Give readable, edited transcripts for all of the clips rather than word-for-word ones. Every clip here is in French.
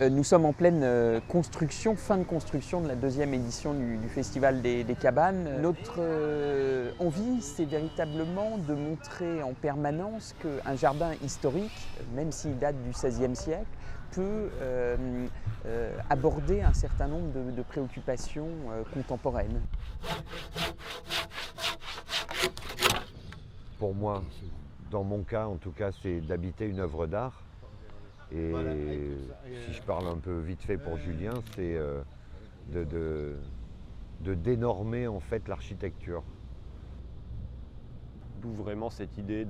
Nous sommes en pleine construction, fin de construction de la deuxième édition du Festival des Cabanes. Notre envie, c'est véritablement de montrer en permanence qu'un jardin historique, même s'il date du XVIe siècle, peut aborder un certain nombre de préoccupations contemporaines. Pour moi, dans mon cas en tout cas, c'est d'habiter une œuvre d'art. Et si je parle un peu vite fait pour Julien, c'est de dénormer en fait l'architecture. D'où vraiment cette idée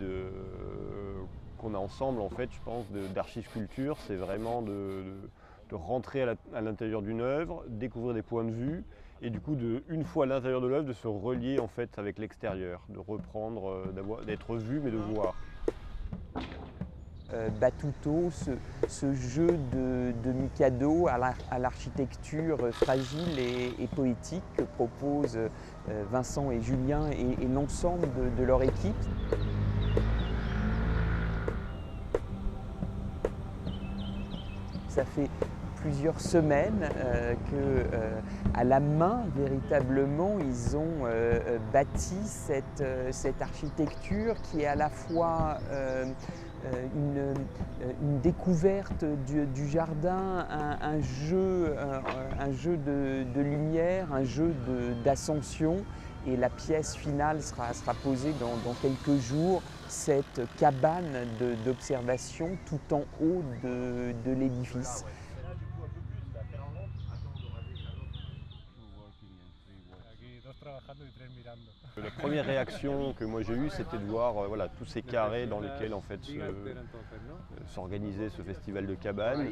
qu'on a ensemble en fait, je pense, d'archisculture, c'est vraiment de rentrer à l'intérieur d'une œuvre, découvrir des points de vue, et du coup, une fois à l'intérieur de l'œuvre, de se relier en fait avec l'extérieur, de reprendre, d'être vu mais de voir. Battuto, ce jeu de Mikado à l'architecture fragile et poétique que proposent Vincent et Julien et l'ensemble de leur équipe. Ça fait plusieurs semaines qu'à la main, véritablement, ils ont bâti cette architecture qui est à la fois une découverte du jardin, un jeu de lumière, un jeu d'ascension. Et la pièce finale sera posée dans quelques jours, cette cabane d'observation tout en haut de l'édifice. La première réaction que moi j'ai eue, c'était de voir voilà, tous ces carrés dans lesquels en fait s'organisait ce festival de cabanes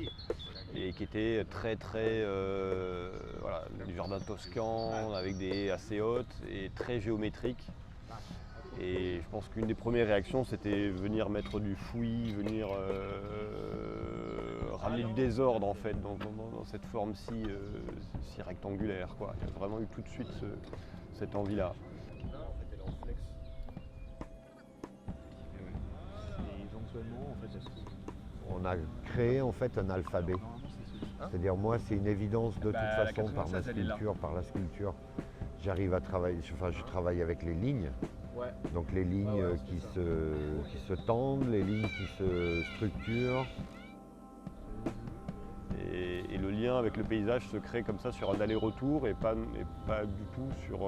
et qui était très voilà, du jardin toscan avec des assez hautes et très géométriques. Et je pense qu'une des premières réactions, c'était venir mettre du fouillis, venir ramener du désordre en fait dans cette forme si rectangulaire, quoi. Il y a vraiment eu tout de suite cette envie-là. On a créé en fait un alphabet. C'est-à-dire moi, c'est une évidence de toute façon par ma sculpture, par la sculpture. J'arrive à travailler, je travaille avec les lignes. Donc les lignes qui se tendent, les lignes qui se structurent. Et le lien avec le paysage se crée comme ça sur un aller-retour et pas du tout sur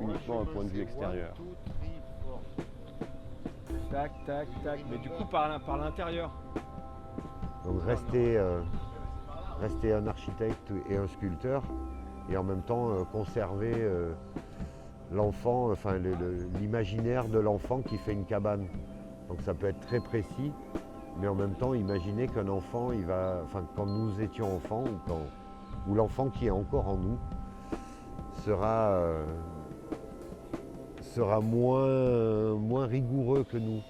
uniquement un point de vue extérieur. Tac, tac, tac. Mais du coup par l'intérieur. Donc rester un architecte et un sculpteur et en même temps conserver l'enfant, enfin l'imaginaire de l'enfant qui fait une cabane. Donc ça peut être très précis, mais en même temps imaginer qu'un enfant, quand nous étions enfants ou l'enfant qui est encore en nous sera moins rigoureux que nous.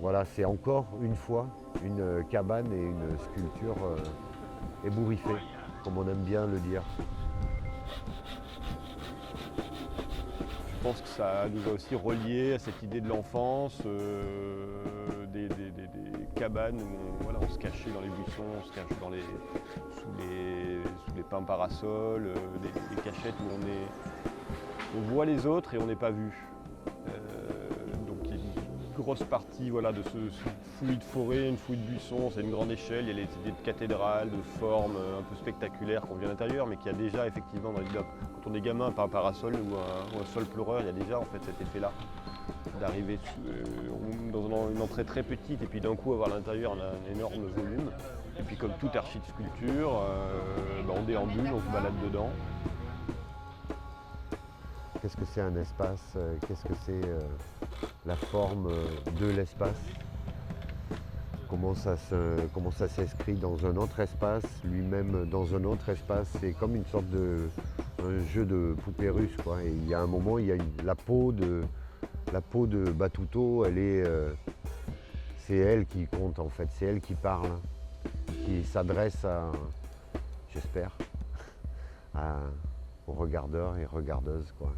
Voilà, c'est encore une fois une cabane et une sculpture ébouriffée, comme on aime bien le dire. Je pense que ça nous a aussi relié à cette idée de l'enfance, des cabanes où on se cachait dans les buissons, on se cachait sous les pins parasols, des cachettes où on voit les autres et on n'est pas vu. Donc il y a une grosse partie de ce fouillis de forêt, une fouillis de buissons, c'est une grande échelle, il y a les idées de cathédrales, de formes un peu spectaculaires qu'on vit à l'intérieur, mais qu'il y a déjà effectivement quand on est gamin par un parasol ou un sol pleureur, il y a déjà en fait cet effet-là d'arriver dans une entrée très petite et puis d'un coup avoir à l'intérieur un énorme volume. Et puis comme toute architecture, on déambule, on se balade dedans. Qu'est-ce que c'est un espace? Qu'est-ce que c'est la forme de l'espace? Comment ça s'inscrit dans un autre espace, lui-même dans un autre espace? C'est comme une sorte un jeu de poupée russe, quoi. Et il y a un moment, il y a la peau de Battuto, c'est elle qui compte en fait, c'est elle qui parle, qui s'adresse j'espère, aux regardeurs et regardeuses, quoi.